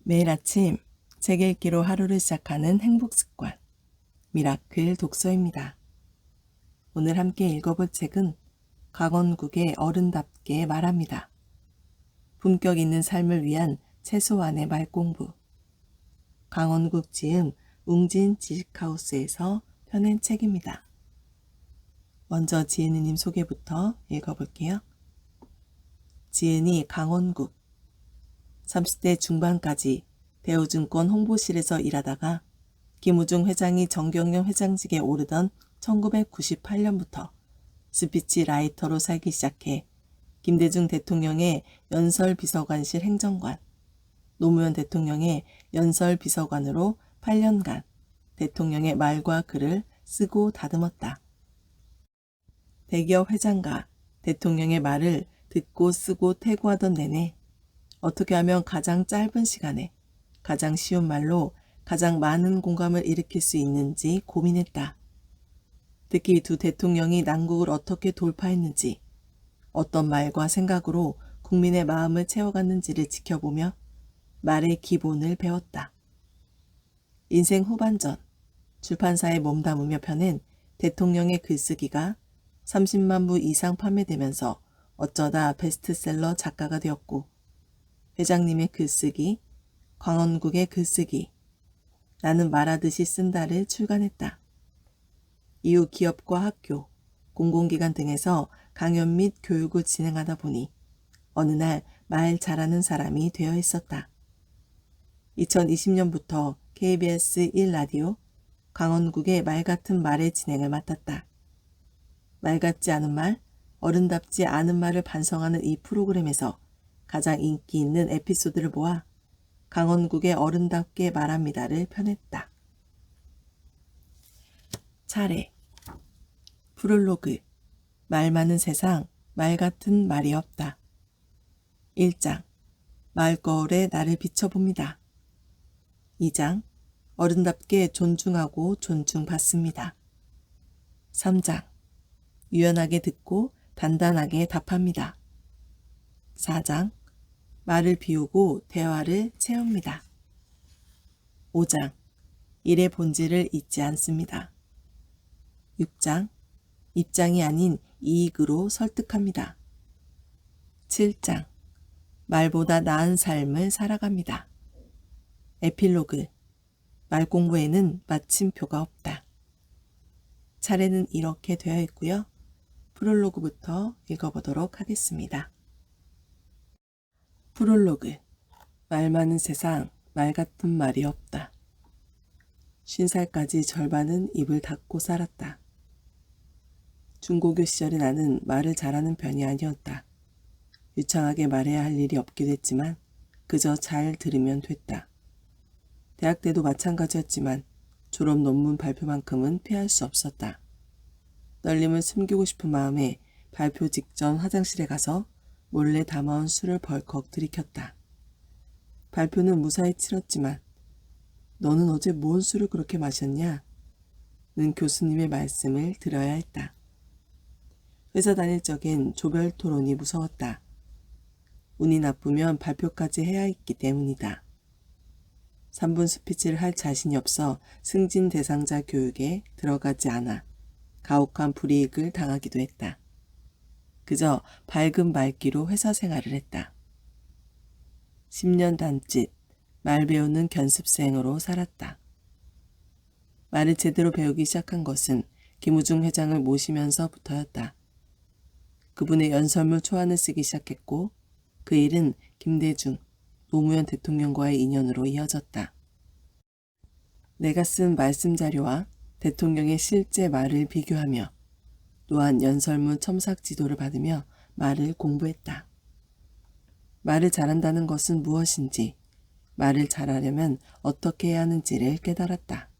매일 아침 책 읽기로 하루를 시작하는 행복 습관, 미라클 독서입니다. 오늘 함께 읽어볼 책은 강원국의 어른답게 말합니다. 품격 있는 삶을 위한 최소한의 말공부. 강원국 지음 웅진 지식하우스에서 펴낸 책입니다. 먼저 지은이님 소개부터 읽어볼게요. 지은이 강원국. 30대 중반까지 대우증권 홍보실에서 일하다가 김우중 회장이 정경영 회장직에 오르던 1998년부터 스피치 라이터로 살기 시작해 김대중 대통령의 연설비서관실 행정관, 노무현 대통령의 연설비서관으로 8년간 대통령의 말과 글을 쓰고 다듬었다. 대기업 회장과 대통령의 말을 듣고 쓰고 태고하던 내내 어떻게 하면 가장 짧은 시간에 가장 쉬운 말로 가장 많은 공감을 일으킬 수 있는지 고민했다. 특히 두 대통령이 난국을 어떻게 돌파했는지, 어떤 말과 생각으로 국민의 마음을 채워갔는지를 지켜보며 말의 기본을 배웠다. 인생 후반전, 출판사에 몸담으며 펴낸 대통령의 글쓰기가 30만 부 이상 판매되면서 어쩌다 베스트셀러 작가가 되었고, 회장님의 글쓰기, 강원국의 글쓰기, 나는 말하듯이 쓴다를 출간했다. 이후 기업과 학교, 공공기관 등에서 강연 및 교육을 진행하다 보니 어느 날 말 잘하는 사람이 되어 있었다. 2020년부터 KBS 1라디오 강원국의 말 같은 말의 진행을 맡았다. 말 같지 않은 말, 어른답지 않은 말을 반성하는 이 프로그램에서 가장 인기 있는 에피소드를 모아 강원국의 어른답게 말합니다를 펴냈다. 차례. 프롤로그. 말 많은 세상, 말 같은 말이 없다. 1장. 말거울에 나를 비춰봅니다. 2장. 어른답게 존중하고 존중받습니다. 3장. 유연하게 듣고 단단하게 답합니다. 4장. 말을 비우고 대화를 채웁니다. 5장. 일의 본질을 잊지 않습니다. 6장. 입장이 아닌 이익으로 설득합니다. 7장. 말보다 나은 삶을 살아갑니다. 에필로그. 말 공부에는 마침표가 없다. 차례는 이렇게 되어 있고요. 프롤로그부터 읽어보도록 하겠습니다. 프롤로그. 말 많은 세상, 말 같은 말이 없다. 50살까지 절반은 입을 닫고 살았다. 중고교 시절에 나는 말을 잘하는 편이 아니었다. 유창하게 말해야 할 일이 없기도 했지만 그저 잘 들으면 됐다. 대학 때도 마찬가지였지만 졸업 논문 발표만큼은 피할 수 없었다. 떨림을 숨기고 싶은 마음에 발표 직전 화장실에 가서 몰래 담아온 술을 벌컥 들이켰다. 발표는 무사히 치렀지만 너는 어제 뭔 술을 그렇게 마셨냐? 는 교수님의 말씀을 들어야 했다. 회사 다닐 적엔 조별 토론이 무서웠다. 운이 나쁘면 발표까지 해야 했기 때문이다. 3분 스피치를 할 자신이 없어 승진 대상자 교육에 들어가지 않아 가혹한 불이익을 당하기도 했다. 그저 밝은 말기로 회사 생활을 했다. 10년 단짓 말 배우는 견습생으로 살았다. 말을 제대로 배우기 시작한 것은 김우중 회장을 모시면서부터였다. 그분의 연설문 초안을 쓰기 시작했고 그 일은 김대중, 노무현 대통령과의 인연으로 이어졌다. 내가 쓴 말씀 자료와 대통령의 실제 말을 비교하며 또한 연설문 첨삭 지도를 받으며 말을 공부했다. 말을 잘한다는 것은 무엇인지, 말을 잘하려면 어떻게 해야 하는지를 깨달았다.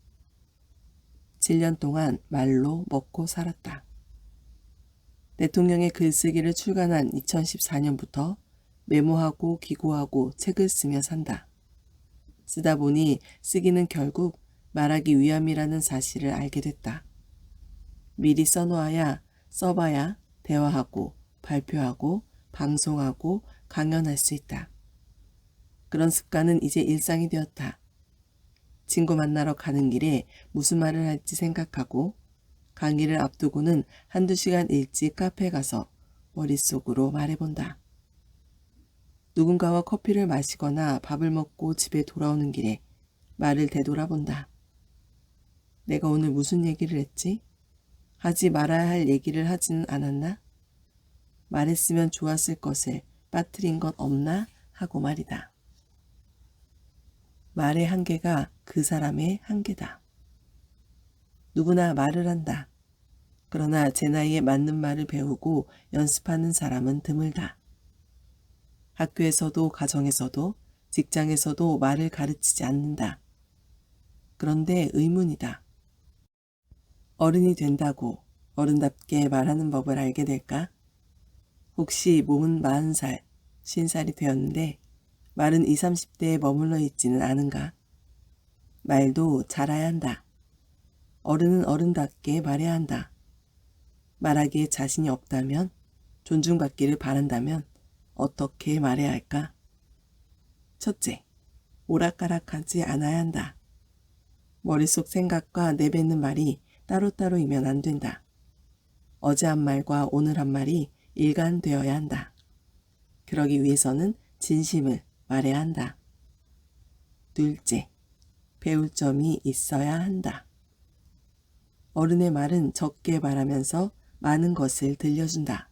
7년 동안 말로 먹고 살았다. 대통령의 글쓰기를 출간한 2014년부터 메모하고 기고하고 책을 쓰며 산다. 쓰다 보니 쓰기는 결국 말하기 위함이라는 사실을 알게 됐다. 미리 써놓아야 써봐야 대화하고 발표하고 방송하고 강연할 수 있다. 그런 습관은 이제 일상이 되었다. 친구 만나러 가는 길에 무슨 말을 할지 생각하고 강의를 앞두고는 한두 시간 일찍 카페에 가서 머릿속으로 말해본다. 누군가와 커피를 마시거나 밥을 먹고 집에 돌아오는 길에 말을 되돌아본다. 내가 오늘 무슨 얘기를 했지? 하지 말아야 할 얘기를 하지는 않았나? 말했으면 좋았을 것을 빠뜨린 것 없나? 하고 말이다. 말의 한계가 그 사람의 한계다. 누구나 말을 한다. 그러나 제 나이에 맞는 말을 배우고 연습하는 사람은 드물다. 학교에서도 가정에서도 직장에서도 말을 가르치지 않는다. 그런데 의문이다. 어른이 된다고 어른답게 말하는 법을 알게 될까? 혹시 몸은 40살, 50살이 되었는데 말은 20, 30대에 머물러 있지는 않은가? 말도 잘해야 한다. 어른은 어른답게 말해야 한다. 말하기에 자신이 없다면, 존중받기를 바란다면 어떻게 말해야 할까? 첫째, 오락가락하지 않아야 한다. 머릿속 생각과 내뱉는 말이 따로따로이면 안 된다. 어제 한 말과 오늘 한 말이 일관되어야 한다. 그러기 위해서는 진심을 말해야 한다. 둘째, 배울 점이 있어야 한다. 어른의 말은 적게 말하면서 많은 것을 들려준다.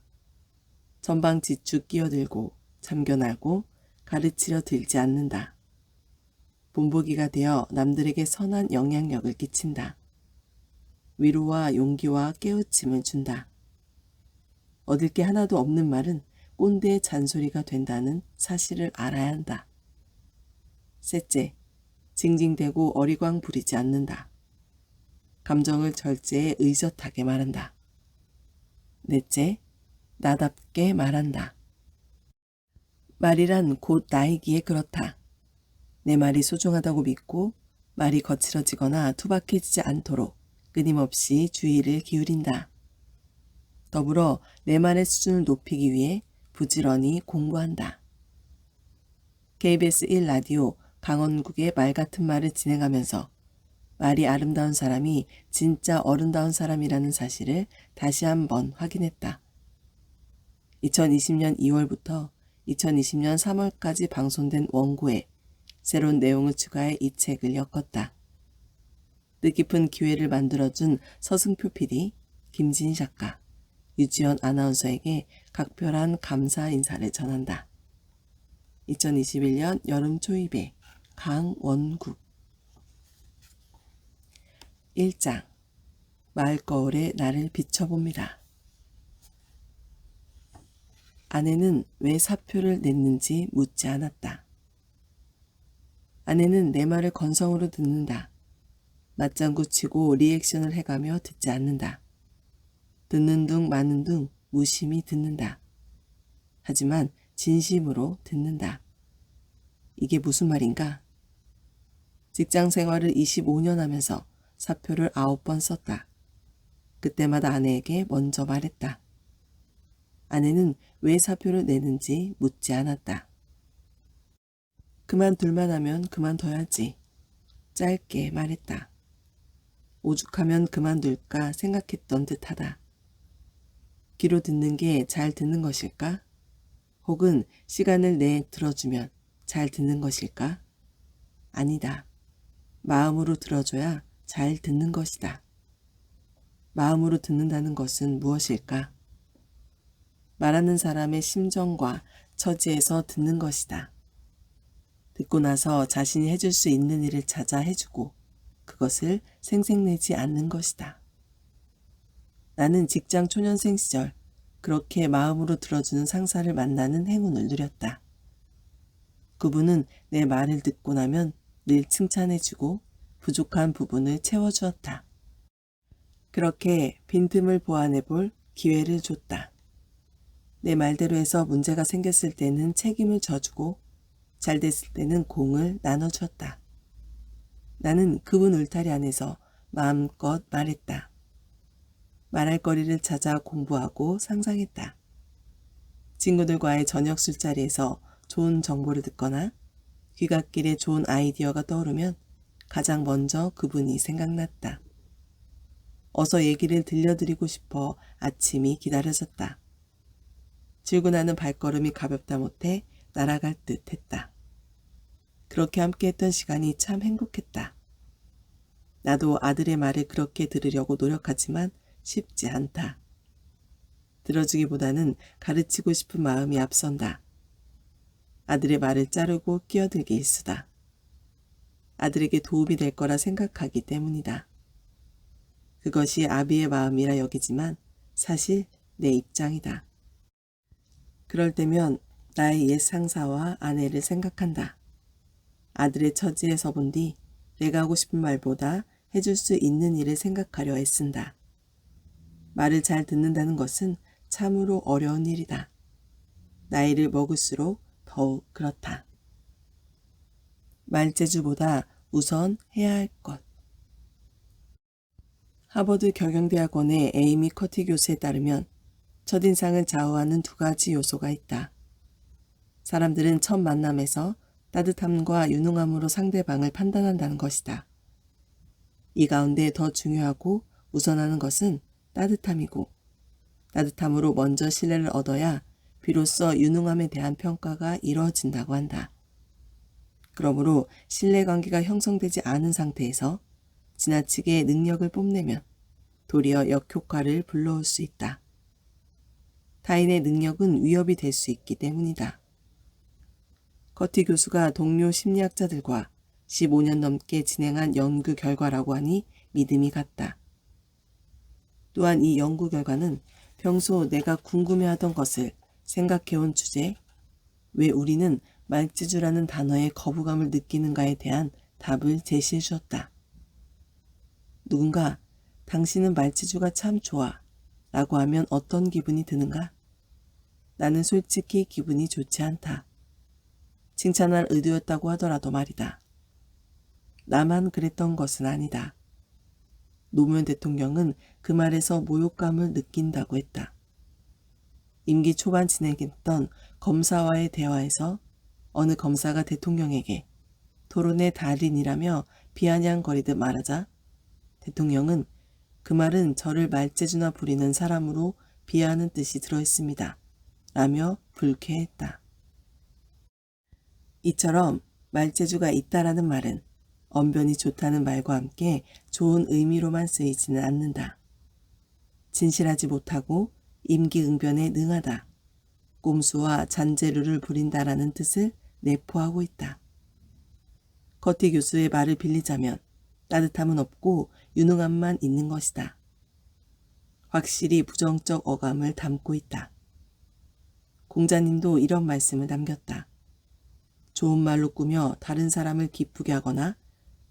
전방지축 끼어들고 참견하고 가르치려 들지 않는다. 본보기가 되어 남들에게 선한 영향력을 끼친다. 위로와 용기와 깨우침을 준다. 얻을 게 하나도 없는 말은 꼰대의 잔소리가 된다는 사실을 알아야 한다. 셋째, 징징대고 어리광 부리지 않는다. 감정을 절제해 의젓하게 말한다. 넷째, 나답게 말한다. 말이란 곧 나이기에 그렇다. 내 말이 소중하다고 믿고 말이 거칠어지거나 투박해지지 않도록 끊임없이 주의를 기울인다. 더불어 내 말의 수준을 높이기 위해 부지런히 공부한다. KBS 1라디오 강원국의 말 같은 말을 진행하면서 말이 아름다운 사람이 진짜 어른다운 사람이라는 사실을 다시 한번 확인했다. 2020년 2월부터 2020년 3월까지 방송된 원고에 새로운 내용을 추가해 이 책을 엮었다. 뜻깊은 기회를 만들어준 서승표 PD, 김진 작가, 유지연 아나운서에게 각별한 감사 인사를 전한다. 2021년 여름 초입에 강원국 1장 마을거울에 나를 비춰봅니다. 아내는 왜 사표를 냈는지 묻지 않았다. 아내는 내 말을 건성으로 듣는다. 맞장구 치고 리액션을 해가며 듣지 않는다. 듣는 둥 마는 둥 무심히 듣는다. 하지만 진심으로 듣는다. 이게 무슨 말인가? 직장 생활을 25년 하면서 사표를 9번 썼다. 그때마다 아내에게 먼저 말했다. 아내는 왜 사표를 내는지 묻지 않았다. 그만둘만 하면 그만둬야지. 짧게 말했다. 오죽하면 그만둘까 생각했던 듯하다. 귀로 듣는 게 잘 듣는 것일까? 혹은 시간을 내 들어주면 잘 듣는 것일까? 아니다. 마음으로 들어줘야 잘 듣는 것이다. 마음으로 듣는다는 것은 무엇일까? 말하는 사람의 심정과 처지에서 듣는 것이다. 듣고 나서 자신이 해줄 수 있는 일을 찾아 해주고 그것을 생색내지 않는 것이다. 나는 직장 초년생 시절 그렇게 마음으로 들어주는 상사를 만나는 행운을 누렸다. 그분은 내 말을 듣고 나면 늘 칭찬해주고 부족한 부분을 채워주었다. 그렇게 빈틈을 보완해 볼 기회를 줬다. 내 말대로 해서 문제가 생겼을 때는 책임을 져주고 잘 됐을 때는 공을 나눠주었다. 나는 그분 울타리 안에서 마음껏 말했다. 말할 거리를 찾아 공부하고 상상했다. 친구들과의 저녁 술자리에서 좋은 정보를 듣거나 귀갓길에 좋은 아이디어가 떠오르면 가장 먼저 그분이 생각났다. 어서 얘기를 들려드리고 싶어 아침이 기다려졌다. 출근하는 발걸음이 가볍다 못해 날아갈 듯 했다. 그렇게 함께했던 시간이 참 행복했다. 나도 아들의 말을 그렇게 들으려고 노력하지만 쉽지 않다. 들어주기보다는 가르치고 싶은 마음이 앞선다. 아들의 말을 자르고 끼어들기 일쑤다. 아들에게 도움이 될 거라 생각하기 때문이다. 그것이 아비의 마음이라 여기지만 사실 내 입장이다. 그럴 때면 나의 옛 상사와 아내를 생각한다. 아들의 처지에 서본 뒤 내가 하고 싶은 말보다 해줄 수 있는 일을 생각하려 애쓴다. 말을 잘 듣는다는 것은 참으로 어려운 일이다. 나이를 먹을수록 더욱 그렇다. 말재주보다 우선 해야 할 것. 하버드 경영대학원의 에이미 커티 교수에 따르면 첫인상을 좌우하는 두 가지 요소가 있다. 사람들은 첫 만남에서 따뜻함과 유능함으로 상대방을 판단한다는 것이다. 이 가운데 더 중요하고 우선하는 것은 따뜻함이고, 따뜻함으로 먼저 신뢰를 얻어야 비로소 유능함에 대한 평가가 이루어진다고 한다. 그러므로 신뢰관계가 형성되지 않은 상태에서 지나치게 능력을 뽐내면 도리어 역효과를 불러올 수 있다. 타인의 능력은 위협이 될 수 있기 때문이다. 커티 교수가 동료 심리학자들과 15년 넘게 진행한 연구 결과라고 하니 믿음이 갔다. 또한 이 연구 결과는 평소 내가 궁금해하던 것을 생각해온 주제, 왜 우리는 말재주라는 단어에 거부감을 느끼는가에 대한 답을 제시해 주었다. 누군가 당신은 말재주가 참 좋아 라고 하면 어떤 기분이 드는가? 나는 솔직히 기분이 좋지 않다. 칭찬할 의도였다고 하더라도 말이다. 나만 그랬던 것은 아니다. 노무현 대통령은 그 말에서 모욕감을 느낀다고 했다. 임기 초반 진행했던 검사와의 대화에서 어느 검사가 대통령에게 토론의 달인이라며 비아냥거리듯 말하자 대통령은 그 말은 저를 말재주나 부리는 사람으로 비하하는 뜻이 들어있습니다. 라며 불쾌했다. 이처럼 말재주가 있다라는 말은 언변이 좋다는 말과 함께 좋은 의미로만 쓰이지는 않는다. 진실하지 못하고 임기응변에 능하다. 꼼수와 잔재료를 부린다라는 뜻을 내포하고 있다. 커티 교수의 말을 빌리자면 따뜻함은 없고 유능함만 있는 것이다. 확실히 부정적 어감을 담고 있다. 공자님도 이런 말씀을 남겼다. 좋은 말로 꾸며 다른 사람을 기쁘게 하거나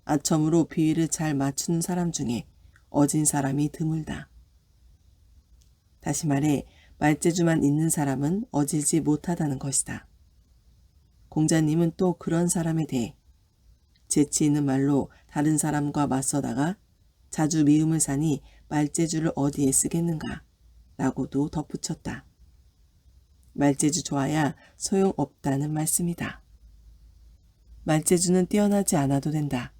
아첨으로 비위를 잘 맞추는 사람 중에 어진 사람이 드물다. 다시 말해 말재주만 있는 사람은 어질지 못하다는 것이다. 공자님은 또 그런 사람에 대해 재치 있는 말로 다른 사람과 맞서다가 자주 미움을 사니 말재주를 어디에 쓰겠는가 라고도 덧붙였다. 말재주 좋아야 소용없다는 말씀이다. 말재주는 뛰어나지 않아도 된다.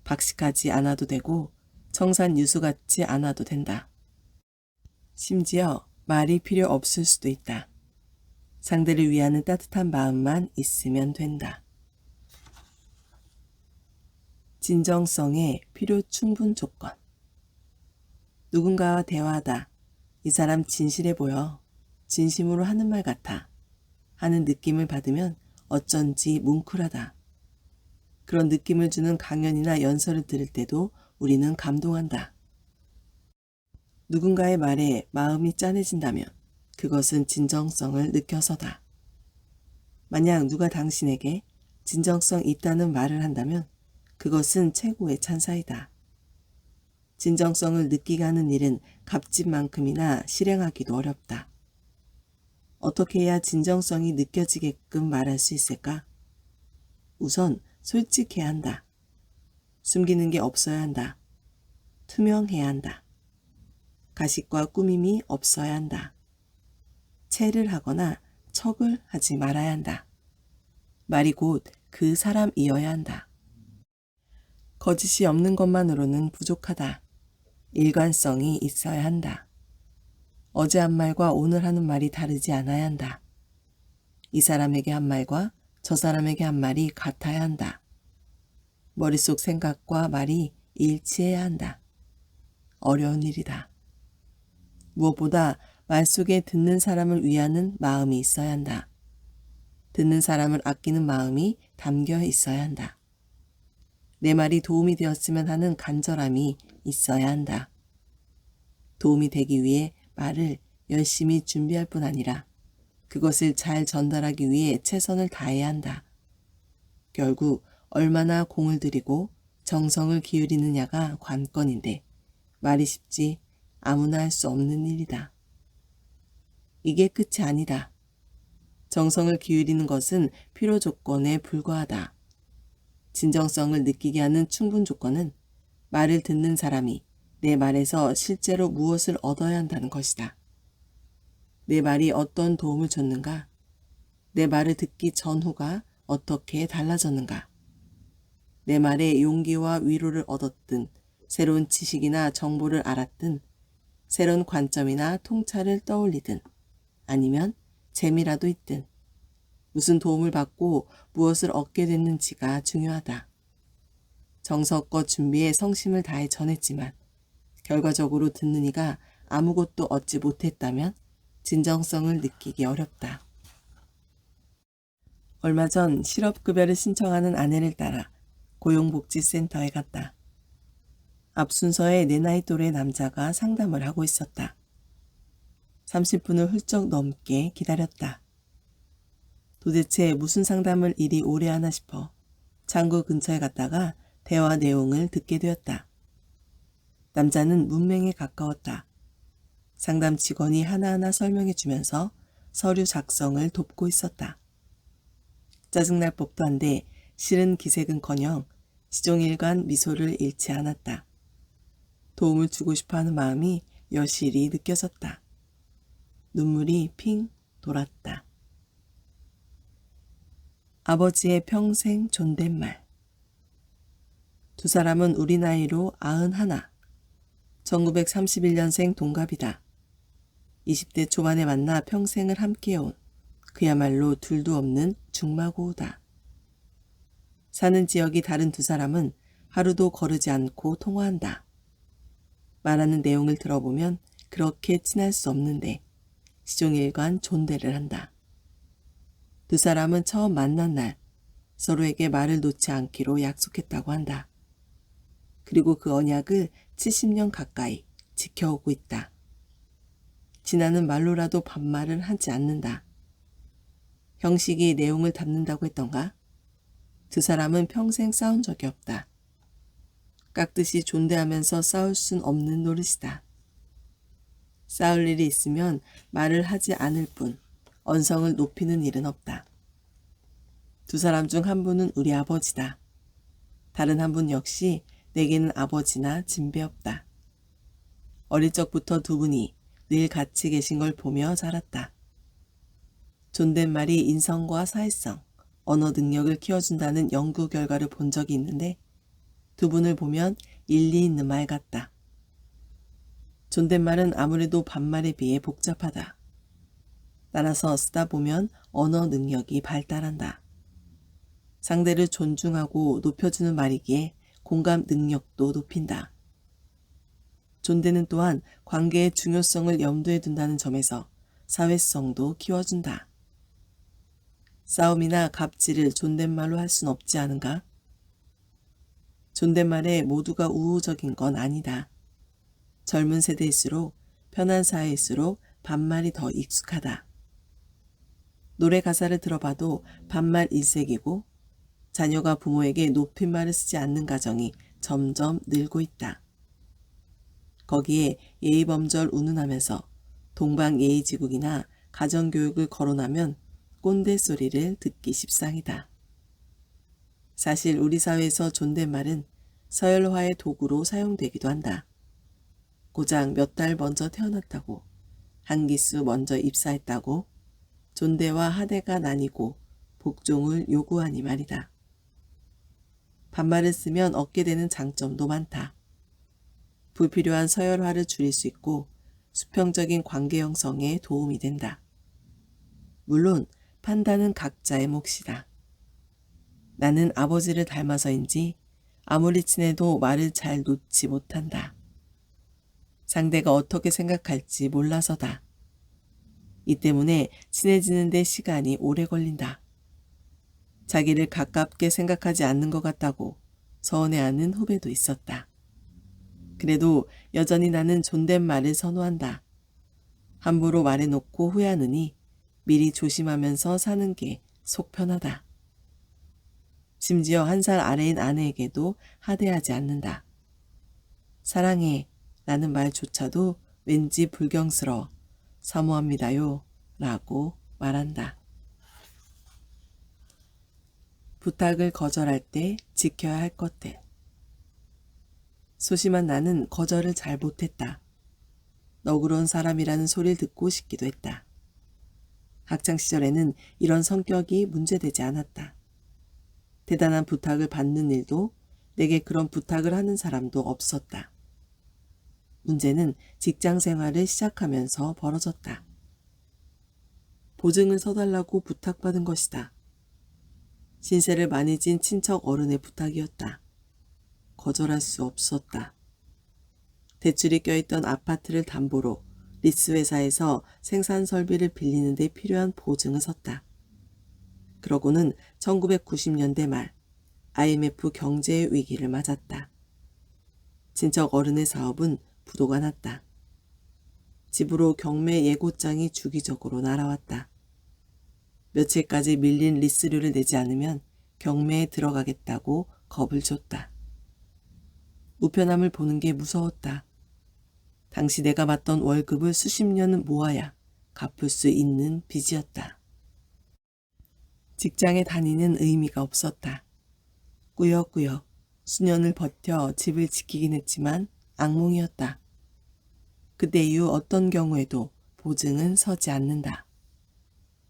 박식하지 않아도 되고 청산유수 같지 않아도 된다. 심지어 말이 필요 없을 수도 있다. 상대를 위하는 따뜻한 마음만 있으면 된다. 진정성의 필요 충분 조건. 누군가와 대화하다. 이 사람 진실해 보여. 진심으로 하는 말 같아. 하는 느낌을 받으면 어쩐지 뭉클하다. 그런 느낌을 주는 강연이나 연설을 들을 때도 우리는 감동한다. 누군가의 말에 마음이 짠해진다면 그것은 진정성을 느껴서다. 만약 누가 당신에게 진정성 있다는 말을 한다면 그것은 최고의 찬사이다. 진정성을 느끼게 하는 일은 값진만큼이나 실행하기도 어렵다. 어떻게 해야 진정성이 느껴지게끔 말할 수 있을까? 우선 솔직해야 한다. 숨기는 게 없어야 한다. 투명해야 한다. 가식과 꾸밈이 없어야 한다. 체를 하거나 척을 하지 말아야 한다. 말이 곧 그 사람이어야 한다. 거짓이 없는 것만으로는 부족하다. 일관성이 있어야 한다. 어제 한 말과 오늘 하는 말이 다르지 않아야 한다. 이 사람에게 한 말과 저 사람에게 한 말이 같아야 한다. 머릿속 생각과 말이 일치해야 한다. 어려운 일이다. 무엇보다 말 속에 듣는 사람을 위하는 마음이 있어야 한다. 듣는 사람을 아끼는 마음이 담겨 있어야 한다. 내 말이 도움이 되었으면 하는 간절함이 있어야 한다. 도움이 되기 위해 말을 열심히 준비할 뿐 아니라 그것을 잘 전달하기 위해 최선을 다해야 한다. 결국 얼마나 공을 들이고 정성을 기울이느냐가 관건인데 말이 쉽지 아무나 할 수 없는 일이다. 이게 끝이 아니다. 정성을 기울이는 것은 필요 조건에 불과하다. 진정성을 느끼게 하는 충분 조건은 말을 듣는 사람이 내 말에서 실제로 무엇을 얻어야 한다는 것이다. 내 말이 어떤 도움을 줬는가? 내 말을 듣기 전후가 어떻게 달라졌는가? 내 말에 용기와 위로를 얻었든 새로운 지식이나 정보를 알았든 새로운 관점이나 통찰을 떠올리든 아니면 재미라도 있든 무슨 도움을 받고 무엇을 얻게 됐는지가 중요하다. 정성껏 준비해 성심을 다해 전했지만 결과적으로 듣는 이가 아무것도 얻지 못했다면 진정성을 느끼기 어렵다. 얼마 전 실업급여를 신청하는 아내를 따라 고용복지센터에 갔다. 앞 순서에 내 나이 또래 남자가 상담을 하고 있었다. 30분을 훌쩍 넘게 기다렸다. 도대체 무슨 상담을 이리 오래 하나 싶어 창구 근처에 갔다가 대화 내용을 듣게 되었다. 남자는 문맹에 가까웠다. 상담 직원이 하나하나 설명해 주면서 서류 작성을 돕고 있었다. 짜증날 법도 한데 싫은 기색은커녕 시종일관 미소를 잃지 않았다. 도움을 주고 싶어하는 마음이 여실히 느껴졌다. 눈물이 핑 돌았다. 아버지의 평생 존댓말. 두 사람은 우리 나이로 91, 1931년생 동갑이다. 20대 초반에 만나 평생을 함께해온 그야말로 둘도 없는 중마고우다. 사는 지역이 다른 두 사람은 하루도 거르지 않고 통화한다. 말하는 내용을 들어보면 그렇게 친할 수 없는데 시종일관 존대를 한다. 두 사람은 처음 만난 날 서로에게 말을 놓지 않기로 약속했다고 한다. 그리고 그 언약을 70년 가까이 지켜오고 있다. 진아는 말로라도 반말을 하지 않는다. 형식이 내용을 담는다고 했던가? 두 사람은 평생 싸운 적이 없다. 깍듯이 존대하면서 싸울 순 없는 노릇이다. 싸울 일이 있으면 말을 하지 않을 뿐 언성을 높이는 일은 없다. 두 사람 중 한 분은 우리 아버지다. 다른 한 분 역시 내게는 아버지나 진배 없다. 어릴 적부터 두 분이 늘 같이 계신 걸 보며 자랐다. 존댓말이 인성과 사회성, 언어 능력을 키워준다는 연구 결과를 본 적이 있는데 두 분을 보면 일리 있는 말 같다. 존댓말은 아무래도 반말에 비해 복잡하다. 따라서 쓰다 보면 언어 능력이 발달한다. 상대를 존중하고 높여주는 말이기에 공감 능력도 높인다. 존대는 또한 관계의 중요성을 염두에 둔다는 점에서 사회성도 키워준다. 싸움이나 갑질을 존댓말로 할 순 없지 않은가? 존댓말에 모두가 우호적인 건 아니다. 젊은 세대일수록 편한 사회일수록 반말이 더 익숙하다. 노래 가사를 들어봐도 반말 일색이고 자녀가 부모에게 높임말을 쓰지 않는 가정이 점점 늘고 있다. 거기에 예의범절 운운하면서 동방예의지국이나 가정교육을 거론하면 꼰대 소리를 듣기 십상이다. 사실 우리 사회에서 존댓말은 서열화의 도구로 사용되기도 한다. 고작 몇 달 먼저 태어났다고, 한 기수 먼저 입사했다고, 존대와 하대가 나뉘고 복종을 요구하니 말이다. 반말을 쓰면 얻게 되는 장점도 많다. 불필요한 서열화를 줄일 수 있고 수평적인 관계 형성에 도움이 된다. 물론 판단은 각자의 몫이다. 나는 아버지를 닮아서인지 아무리 친해도 말을 잘 놓지 못한다. 상대가 어떻게 생각할지 몰라서다. 이 때문에 친해지는 데 시간이 오래 걸린다. 자기를 가깝게 생각하지 않는 것 같다고 서운해하는 후배도 있었다. 그래도 여전히 나는 존댓말을 선호한다. 함부로 말해놓고 후회하느니 미리 조심하면서 사는 게 속 편하다. 심지어 1살 아래인 아내에게도 하대하지 않는다. 사랑해 라는 말조차도 왠지 불경스러워 사모합니다요 라고 말한다. 부탁을 거절할 때 지켜야 할 것들. 소심한 나는 거절을 잘 못했다. 너그러운 사람이라는 소리를 듣고 싶기도 했다. 학창시절에는 이런 성격이 문제되지 않았다. 대단한 부탁을 받는 일도 내게 그런 부탁을 하는 사람도 없었다. 문제는 직장 생활을 시작하면서 벌어졌다. 보증을 서달라고 부탁받은 것이다. 신세를 많이 진 친척 어른의 부탁이었다. 거절할 수 없었다. 대출이 껴있던 아파트를 담보로 리스 회사에서 생산 설비를 빌리는 데 필요한 보증을 섰다. 그러고는 1990년대 말 IMF 경제의 위기를 맞았다. 친척 어른의 사업은 부도가 났다. 집으로 경매 예고장이 주기적으로 날아왔다. 며칠까지 밀린 리스료를 내지 않으면 경매에 들어가겠다고 겁을 줬다. 우편함을 보는 게 무서웠다. 당시 내가 받던 월급을 수십 년은 모아야 갚을 수 있는 빚이었다. 직장에 다니는 의미가 없었다. 꾸역꾸역 수년을 버텨 집을 지키긴 했지만 악몽이었다. 그때 이후 어떤 경우에도 보증은 서지 않는다.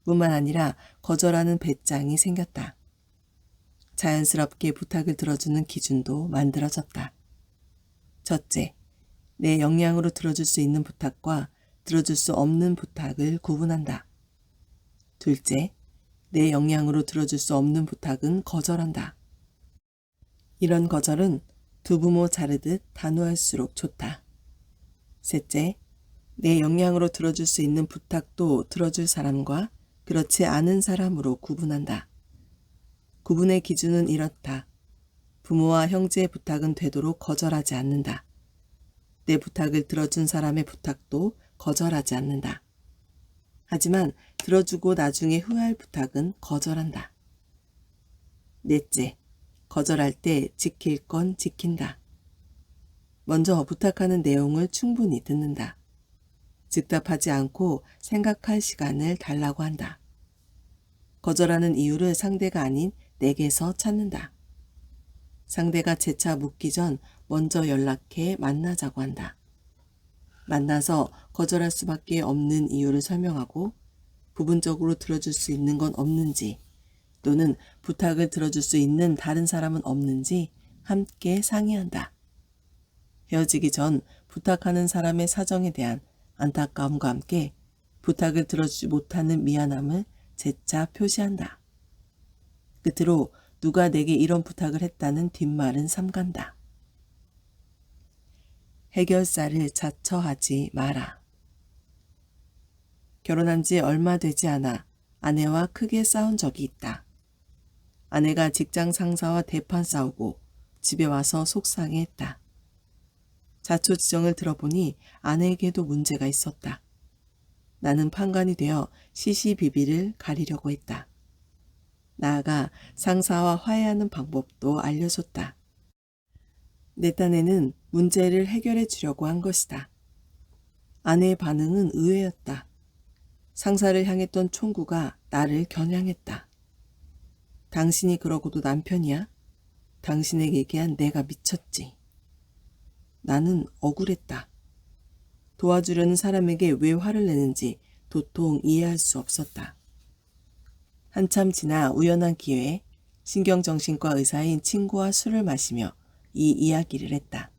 뿐만 아니라 거절하는 배짱이 생겼다. 자연스럽게 부탁을 들어주는 기준도 만들어졌다. 첫째, 내 역량으로 들어줄 수 있는 부탁과 들어줄 수 없는 부탁을 구분한다. 둘째, 내 역량으로 들어줄 수 없는 부탁은 거절한다. 이런 거절은 두 부모 자르듯 단호할수록 좋다. 셋째, 내 역량으로 들어줄 수 있는 부탁도 들어줄 사람과 그렇지 않은 사람으로 구분한다. 구분의 기준은 이렇다. 부모와 형제의 부탁은 되도록 거절하지 않는다. 내 부탁을 들어준 사람의 부탁도 거절하지 않는다. 하지만 들어주고 나중에 후회할 부탁은 거절한다. 넷째, 거절할 때 지킬 건 지킨다. 먼저 부탁하는 내용을 충분히 듣는다. 즉답하지 않고 생각할 시간을 달라고 한다. 거절하는 이유를 상대가 아닌 내게서 찾는다. 상대가 재차 묻기 전 먼저 연락해 만나자고 한다. 만나서 거절할 수밖에 없는 이유를 설명하고 부분적으로 들어줄 수 있는 건 없는지 또는 부탁을 들어줄 수 있는 다른 사람은 없는지 함께 상의한다. 헤어지기 전 부탁하는 사람의 사정에 대한 안타까움과 함께 부탁을 들어주지 못하는 미안함을 재차 표시한다. 끝으로 누가 내게 이런 부탁을 했다는 뒷말은 삼간다. 해결사를 자처하지 마라. 결혼한 지 얼마 되지 않아 아내와 크게 싸운 적이 있다. 아내가 직장 상사와 대판 싸우고 집에 와서 속상해했다. 자초지정을 들어보니 아내에게도 문제가 있었다. 나는 판관이 되어 시시비비를 가리려고 했다. 나아가 상사와 화해하는 방법도 알려줬다. 내 딴에는 문제를 해결해 주려고 한 것이다. 아내의 반응은 의외였다. 상사를 향했던 총구가 나를 겨냥했다. 당신이 그러고도 남편이야? 당신에게 얘기한 내가 미쳤지. 나는 억울했다. 도와주려는 사람에게 왜 화를 내는지 도통 이해할 수 없었다. 한참 지나 우연한 기회에 신경정신과 의사인 친구와 술을 마시며 이 이야기를 했다.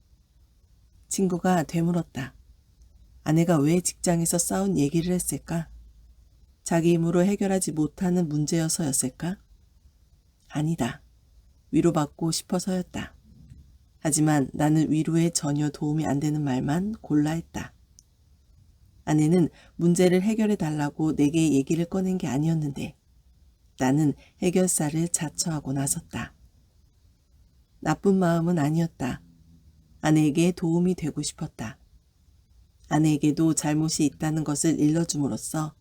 친구가 되물었다. 아내가 왜 직장에서 싸운 얘기를 했을까? 자기 힘으로 해결하지 못하는 문제여서였을까? 아니다. 위로받고 싶어서였다. 하지만 나는 위로에 전혀 도움이 안 되는 말만 골라 했다. 아내는 문제를 해결해 달라고 내게 얘기를 꺼낸 게 아니었는데 나는 해결사를 자처하고 나섰다. 나쁜 마음은 아니었다. 아내에게 도움이 되고 싶었다. 아내에게도 잘못이 있다는 것을 일러줌으로써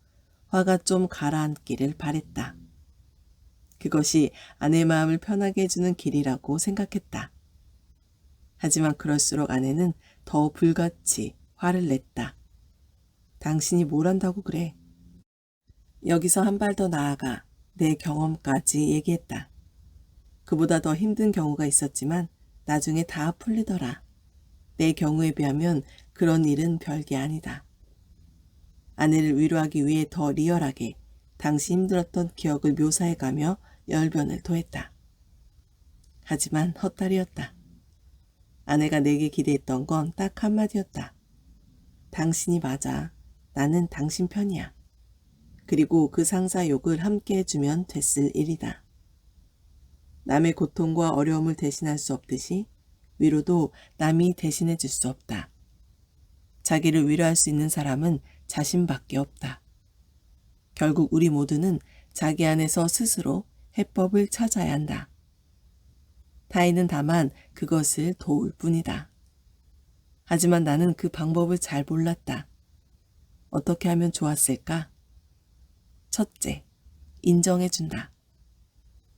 화가 좀 가라앉기를 바랬다. 그것이 아내의 마음을 편하게 해주는 길이라고 생각했다. 하지만 그럴수록 아내는 더 불같이 화를 냈다. 당신이 뭘 한다고 그래? 여기서 한 발 더 나아가 내 경험까지 얘기했다. 그보다 더 힘든 경우가 있었지만 나중에 다 풀리더라. 내 경우에 비하면 그런 일은 별게 아니다. 아내를 위로하기 위해 더 리얼하게 당시 힘들었던 기억을 묘사해가며 열변을 토했다. 하지만 헛다리였다. 아내가 내게 기대했던 건 딱 한마디였다. 당신이 맞아. 나는 당신 편이야. 그리고 그 상사 욕을 함께 해주면 됐을 일이다. 남의 고통과 어려움을 대신할 수 없듯이 위로도 남이 대신해 줄 수 없다. 자기를 위로할 수 있는 사람은 자신밖에 없다. 결국 우리 모두는 자기 안에서 스스로 해법을 찾아야 한다. 타인은 다만 그것을 도울 뿐이다. 하지만 나는 그 방법을 잘 몰랐다. 어떻게 하면 좋았을까? 첫째, 인정해준다.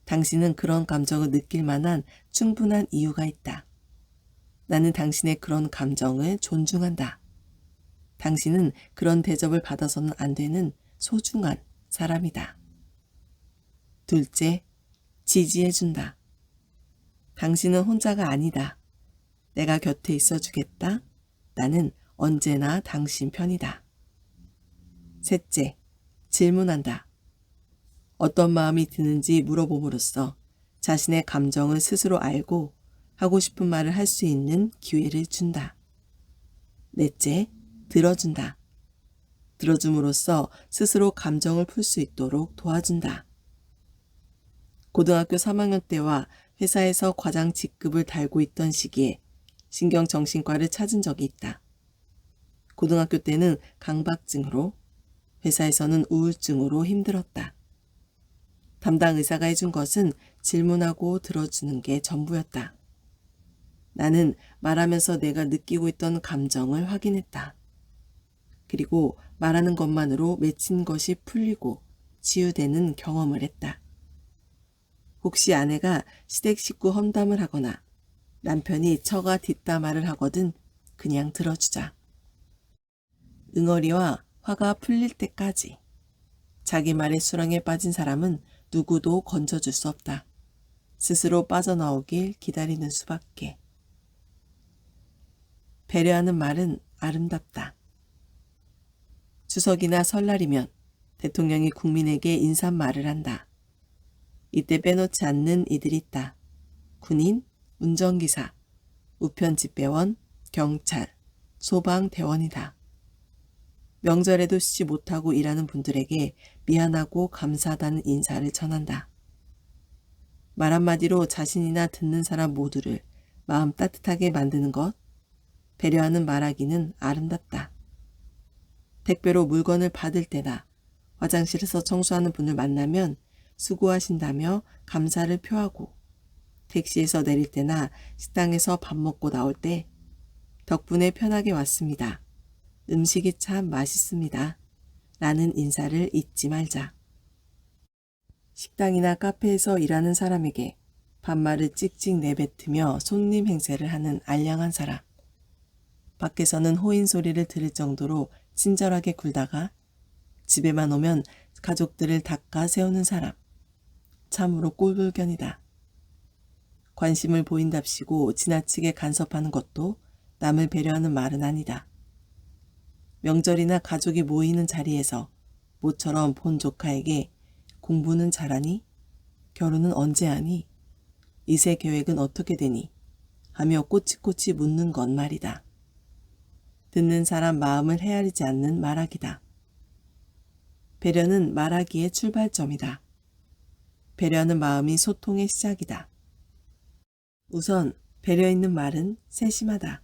당신은 그런 감정을 느낄 만한 충분한 이유가 있다. 나는 당신의 그런 감정을 존중한다. 당신은 그런 대접을 받아서는 안 되는 소중한 사람이다. 둘째, 지지해준다. 당신은 혼자가 아니다. 내가 곁에 있어주겠다. 나는 언제나 당신 편이다. 셋째, 질문한다. 어떤 마음이 드는지 물어봄으로써 자신의 감정을 스스로 알고 하고 싶은 말을 할 수 있는 기회를 준다. 넷째, 들어준다. 들어줌으로써 스스로 감정을 풀 수 있도록 도와준다. 고등학교 3학년 때와 회사에서 과장 직급을 달고 있던 시기에 신경정신과를 찾은 적이 있다. 고등학교 때는 강박증으로, 회사에서는 우울증으로 힘들었다. 담당 의사가 해준 것은 질문하고 들어주는 게 전부였다. 나는 말하면서 내가 느끼고 있던 감정을 확인했다. 그리고 말하는 것만으로 맺힌 것이 풀리고 치유되는 경험을 했다. 혹시 아내가 시댁 식구 험담을 하거나 남편이 처가 뒷담화를 하거든 그냥 들어주자. 응어리와 화가 풀릴 때까지. 자기 말의 수렁에 빠진 사람은 누구도 건져줄 수 없다. 스스로 빠져나오길 기다리는 수밖에. 배려하는 말은 아름답다. 추석이나 설날이면 대통령이 국민에게 인사말을 한다. 이때 빼놓지 않는 이들이 있다. 군인, 운전기사, 우편집배원, 경찰, 소방대원이다. 명절에도 쉬지 못하고 일하는 분들에게 미안하고 감사하다는 인사를 전한다. 말 한마디로 자신이나 듣는 사람 모두를 마음 따뜻하게 만드는 것, 배려하는 말하기는 아름답다. 택배로 물건을 받을 때나 화장실에서 청소하는 분을 만나면 수고하신다며 감사를 표하고 택시에서 내릴 때나 식당에서 밥 먹고 나올 때 덕분에 편하게 왔습니다. 음식이 참 맛있습니다. 라는 인사를 잊지 말자. 식당이나 카페에서 일하는 사람에게 반말을 찍찍 내뱉으며 손님 행세를 하는 알량한 사람. 밖에서는 호인 소리를 들을 정도로 친절하게 굴다가 집에만 오면 가족들을 닦아 세우는 사람. 참으로 꼴불견이다. 관심을 보인답시고 지나치게 간섭하는 것도 남을 배려하는 말은 아니다. 명절이나 가족이 모이는 자리에서 모처럼 본 조카에게 공부는 잘하니? 결혼은 언제 하니? 이세 계획은 어떻게 되니? 하며 꼬치꼬치 묻는 건 말이다. 듣는 사람 마음을 헤아리지 않는 말하기다. 배려는 말하기의 출발점이다. 배려하는 마음이 소통의 시작이다. 우선 배려 있는 말은 세심하다.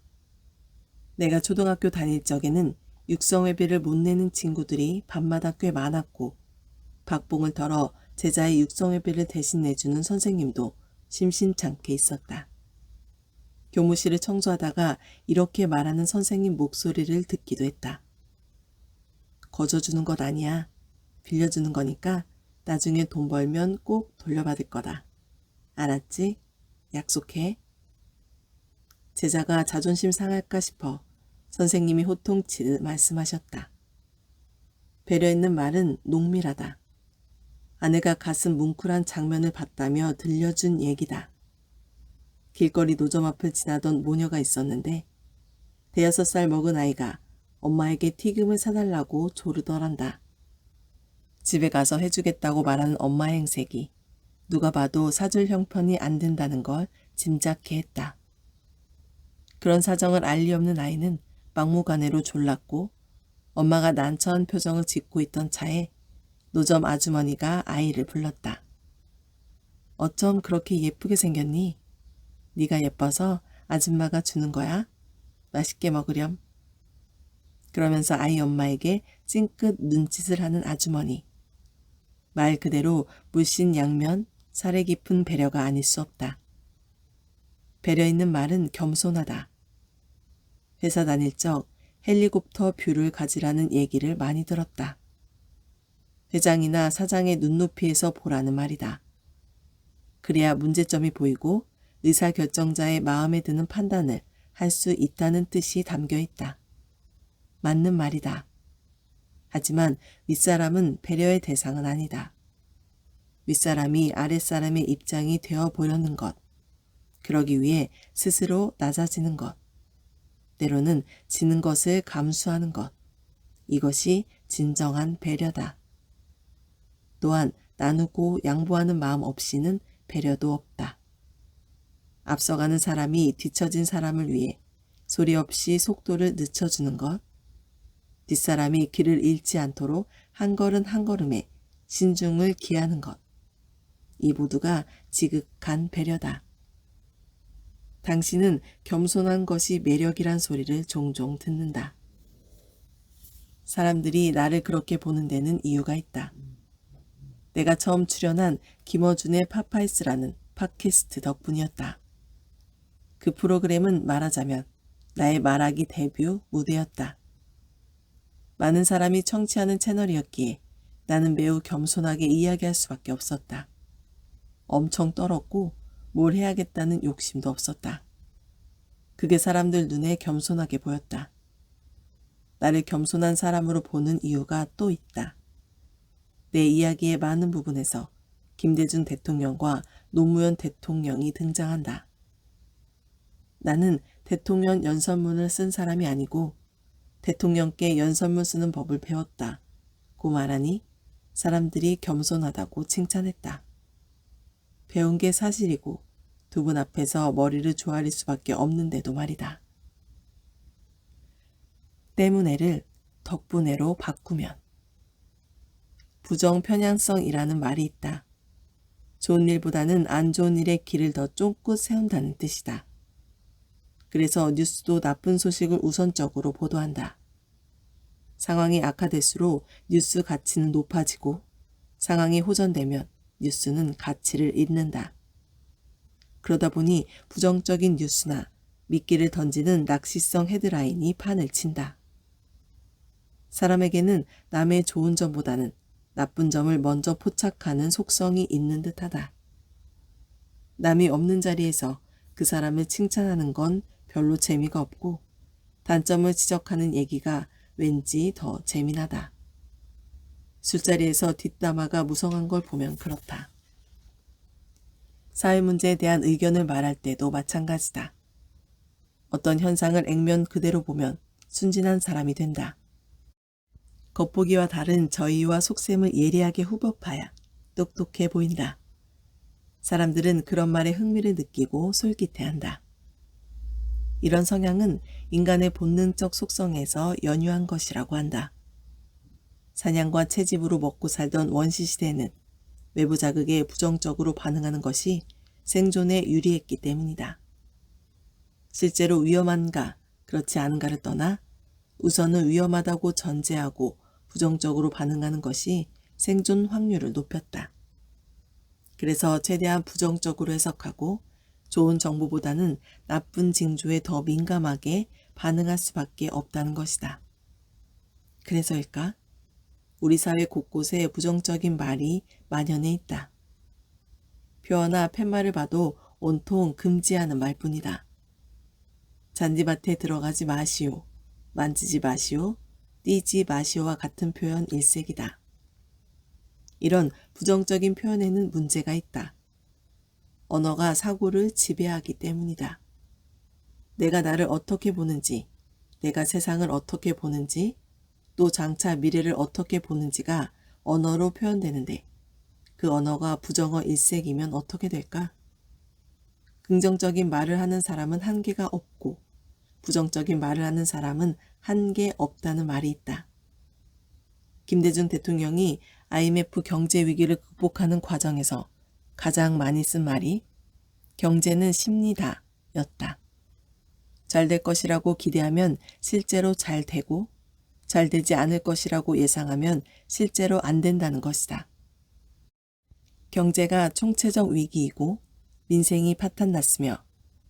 내가 초등학교 다닐 적에는 육성회비를 못 내는 친구들이 밤마다 꽤 많았고 박봉을 털어 제자의 육성회비를 대신 내주는 선생님도 심심찮게 있었다. 교무실을 청소하다가 이렇게 말하는 선생님 목소리를 듣기도 했다. 거저주는 것 아니야. 빌려주는 거니까 나중에 돈 벌면 꼭 돌려받을 거다. 알았지? 약속해. 제자가 자존심 상할까 싶어 선생님이 호통치듯 말씀하셨다. 배려 있는 말은 농밀하다. 아내가 가슴 뭉클한 장면을 봤다며 들려준 얘기다. 길거리 노점 앞을 지나던 모녀가 있었는데 5살 먹은 아이가 엄마에게 튀김을 사달라고 조르더란다. 집에 가서 해주겠다고 말하는 엄마의 행색이 누가 봐도 사줄 형편이 안 된다는 걸 짐작케 했다. 그런 사정을 알 리 없는 아이는 막무가내로 졸랐고 엄마가 난처한 표정을 짓고 있던 차에 노점 아주머니가 아이를 불렀다. 어쩜 그렇게 예쁘게 생겼니? 네가 예뻐서 아줌마가 주는 거야? 맛있게 먹으렴. 그러면서 아이 엄마에게 찡긋 눈짓을 하는 아주머니. 말 그대로 물씬 양면, 살에 깊은 배려가 아닐 수 없다. 배려 있는 말은 겸손하다. 회사 다닐 적 헬리콥터 뷰를 가지라는 얘기를 많이 들었다. 회장이나 사장의 눈높이에서 보라는 말이다. 그래야 문제점이 보이고 의사결정자의 마음에 드는 판단을 할 수 있다는 뜻이 담겨 있다. 맞는 말이다. 하지만 윗사람은 배려의 대상은 아니다. 윗사람이 아랫사람의 입장이 되어 보려는 것. 그러기 위해 스스로 낮아지는 것. 때로는 지는 것을 감수하는 것. 이것이 진정한 배려다. 또한 나누고 양보하는 마음 없이는 배려도 없다. 앞서가는 사람이 뒤처진 사람을 위해 소리 없이 속도를 늦춰주는 것. 뒷사람이 길을 잃지 않도록 한 걸음 한 걸음에 신중을 기하는 것. 이 모두가 지극한 배려다. 당신은 겸손한 것이 매력이란 소리를 종종 듣는다. 사람들이 나를 그렇게 보는 데는 이유가 있다. 내가 처음 출연한 김어준의 파파이스라는 팟캐스트 덕분이었다. 그 프로그램은 말하자면 나의 말하기 데뷔 무대였다. 많은 사람이 청취하는 채널이었기에 나는 매우 겸손하게 이야기할 수밖에 없었다. 엄청 떨었고 뭘 해야겠다는 욕심도 없었다. 그게 사람들 눈에 겸손하게 보였다. 나를 겸손한 사람으로 보는 이유가 또 있다. 내 이야기의 많은 부분에서 김대중 대통령과 노무현 대통령이 등장한다. 나는 대통령 연설문을 쓴 사람이 아니고 대통령께 연설문 쓰는 법을 배웠다고 말하니 사람들이 겸손하다고 칭찬했다. 배운 게 사실이고 두 분 앞에서 머리를 조아릴 수밖에 없는데도 말이다. 때문에를 덕분에로 바꾸면. 부정편향성이라는 말이 있다. 좋은 일보다는 안 좋은 일의 길을 더 쫑긋 세운다는 뜻이다. 그래서 뉴스도 나쁜 소식을 우선적으로 보도한다. 상황이 악화될수록 뉴스 가치는 높아지고 상황이 호전되면 뉴스는 가치를 잃는다. 그러다 보니 부정적인 뉴스나 미끼를 던지는 낚시성 헤드라인이 판을 친다. 사람에게는 남의 좋은 점보다는 나쁜 점을 먼저 포착하는 속성이 있는 듯하다. 남이 없는 자리에서 그 사람을 칭찬하는 건 별로 재미가 없고 단점을 지적하는 얘기가 왠지 더 재미나다. 술자리에서 뒷담화가 무성한 걸 보면 그렇다. 사회 문제에 대한 의견을 말할 때도 마찬가지다. 어떤 현상을 액면 그대로 보면 순진한 사람이 된다. 겉보기와 다른 저희와 속셈을 예리하게 후법하야 똑똑해 보인다. 사람들은 그런 말에 흥미를 느끼고 솔깃해한다. 이런 성향은 인간의 본능적 속성에서 연유한 것이라고 한다. 사냥과 채집으로 먹고 살던 원시 시대는 외부 자극에 부정적으로 반응하는 것이 생존에 유리했기 때문이다. 실제로 위험한가 그렇지 않은가를 떠나 우선은 위험하다고 전제하고 부정적으로 반응하는 것이 생존 확률을 높였다. 그래서 최대한 부정적으로 해석하고 좋은 정보보다는 나쁜 징조에 더 민감하게 반응할 수밖에 없다는 것이다. 그래서일까? 우리 사회 곳곳에 부정적인 말이 만연해 있다. 표어나 팻말을 봐도 온통 금지하는 말뿐이다. 잔디밭에 들어가지 마시오, 만지지 마시오, 뛰지 마시오와 같은 표현 일색이다. 이런 부정적인 표현에는 문제가 있다. 언어가 사고를 지배하기 때문이다. 내가 나를 어떻게 보는지, 내가 세상을 어떻게 보는지, 또 장차 미래를 어떻게 보는지가 언어로 표현되는데 그 언어가 부정어 일색이면 어떻게 될까? 긍정적인 말을 하는 사람은 한계가 없고 부정적인 말을 하는 사람은 한계 없다는 말이 있다. 김대중 대통령이 IMF 경제 위기를 극복하는 과정에서 가장 많이 쓴 말이 경제는 심리다 였다. 잘 될 것이라고 기대하면 실제로 잘 되고 잘 되지 않을 것이라고 예상하면 실제로 안 된다는 것이다. 경제가 총체적 위기이고 민생이 파탄났으며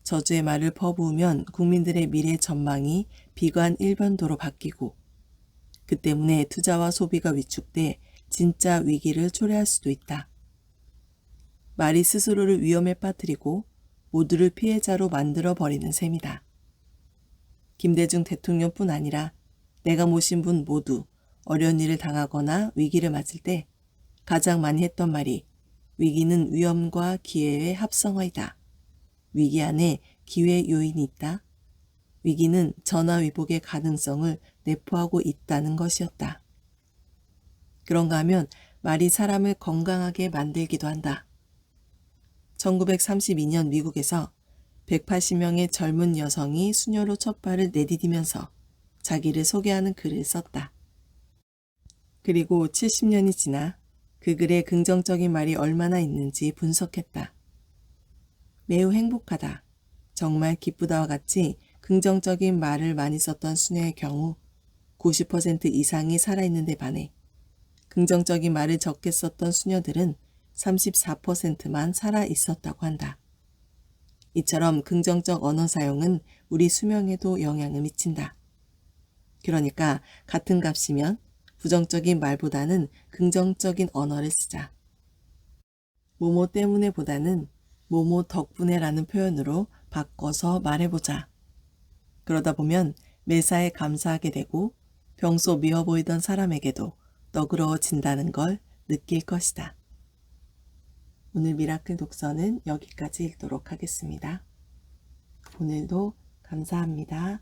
저주의 말을 퍼부으면 국민들의 미래 전망이 비관 일변도로 바뀌고 그 때문에 투자와 소비가 위축돼 진짜 위기를 초래할 수도 있다. 말이 스스로를 위험에 빠뜨리고 모두를 피해자로 만들어버리는 셈이다. 김대중 대통령뿐 아니라 내가 모신 분 모두 어려운 일을 당하거나 위기를 맞을 때 가장 많이 했던 말이 위기는 위험과 기회의 합성어이다. 위기 안에 기회 요인이 있다. 위기는 전화위복의 가능성을 내포하고 있다는 것이었다. 그런가 하면 말이 사람을 건강하게 만들기도 한다. 1932년 미국에서 180명의 젊은 여성이 수녀로 첫 발을 내디디면서 자기를 소개하는 글을 썼다. 그리고 70년이 지나 그 글에 긍정적인 말이 얼마나 있는지 분석했다. 매우 행복하다, 정말 기쁘다와 같이 긍정적인 말을 많이 썼던 수녀의 경우 90% 이상이 살아있는데 반해 긍정적인 말을 적게 썼던 수녀들은 34%만 살아있었다고 한다. 이처럼 긍정적 언어 사용은 우리 수명에도 영향을 미친다. 그러니까 같은 값이면 부정적인 말보다는 긍정적인 언어를 쓰자. 뭐뭐 때문에 보다는 뭐뭐 덕분에 라는 표현으로 바꿔서 말해보자. 그러다 보면 매사에 감사하게 되고 평소 미워 보이던 사람에게도 너그러워진다는 걸 느낄 것이다. 오늘 미라클 독서는 여기까지 읽도록 하겠습니다. 오늘도 감사합니다.